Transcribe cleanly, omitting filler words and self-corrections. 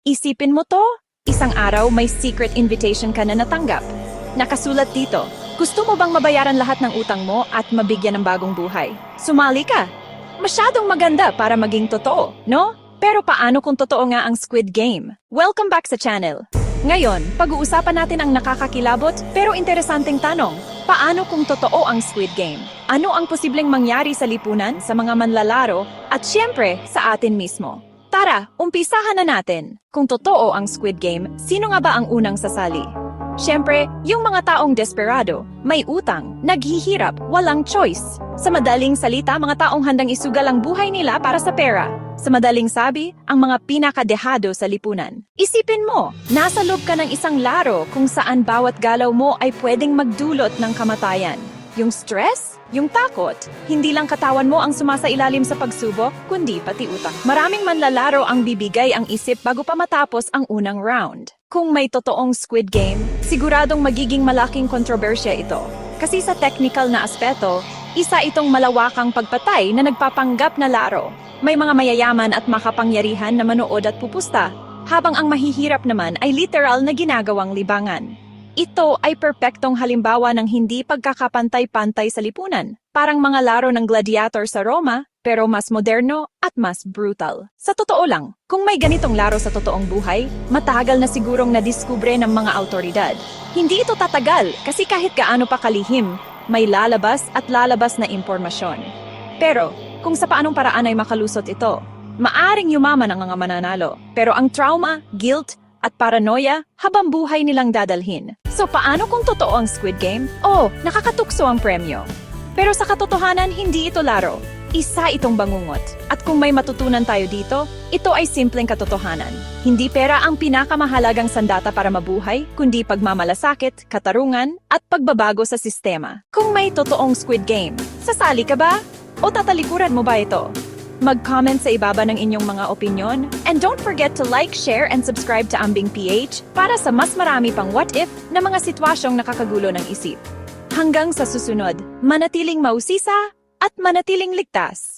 Isipin mo to, isang araw may secret invitation ka na natanggap. Nakasulat dito, gusto mo bang mabayaran lahat ng utang mo at mabigyan ng bagong buhay? Sumali ka! Masyadong maganda para maging totoo, no? Pero paano kung totoo nga ang Squid Game? Welcome back sa channel! Ngayon, pag-uusapan natin ang nakakakilabot pero interesanteng tanong. Paano kung totoo ang Squid Game? Ano ang posibleng mangyari sa lipunan, sa mga manlalaro, at syempre, sa atin mismo? Tara, umpisahan na natin. Kung totoo ang Squid Game, sino nga ba ang unang sasali? Syempre, yung mga taong desperado, may utang, naghihirap, walang choice. Sa madaling salita, mga taong handang isugal ang buhay nila para sa pera. Sa madaling sabi, ang mga pinakadehado sa lipunan. Isipin mo, nasa loob ka ng isang laro kung saan bawat galaw mo ay pwedeng magdulot ng kamatayan. Yung stress, yung takot, hindi lang katawan mo ang sumasailalim sa pagsubok, kundi pati utang. Maraming manlalaro ang bibigay ang isip bago pa matapos ang unang round. Kung may totoong Squid Game, siguradong magiging malaking kontrobersya ito. Kasi sa technical na aspeto, isa itong malawakang pagpatay na nagpapanggap na laro. May mga mayayaman at makapangyarihan na manood at pupusta, habang ang mahihirap naman ay literal na ginagawang libangan. Ito ay perpektong halimbawa ng hindi pagkakapantay-pantay sa lipunan, parang mga laro ng gladiator sa Roma, pero mas moderno at mas brutal. Sa totoo lang, kung may ganitong laro sa totoong buhay, matagal na sigurong nadiskubre ng mga autoridad. Hindi ito tatagal kasi kahit gaano pa kalihim, may lalabas at lalabas na impormasyon. Pero, kung sa paanong paraan ay makalusot ito, maaring yumaman ang mga mananalo, pero ang trauma, guilt, at paranoia habang buhay nilang dadalhin. So paano kung totoo ang Squid Game? Oh, nakakatukso ang premyo. Pero sa katotohanan, hindi ito laro. Isa itong bangungot. At kung may matutunan tayo dito, ito ay simpleng katotohanan. Hindi pera ang pinakamahalagang sandata para mabuhay, kundi pagmamalasakit, katarungan, at pagbabago sa sistema. Kung may totoong Squid Game, sasali ka ba? O tatalikuran mo ba ito? Mag-comment sa ibaba ng inyong mga opinyon. And don't forget to like, share, and subscribe to Ambing PH para sa mas marami pang what-if na mga sitwasyong nakakagulo ng isip. Hanggang sa susunod, manatiling mausisa at manatiling ligtas.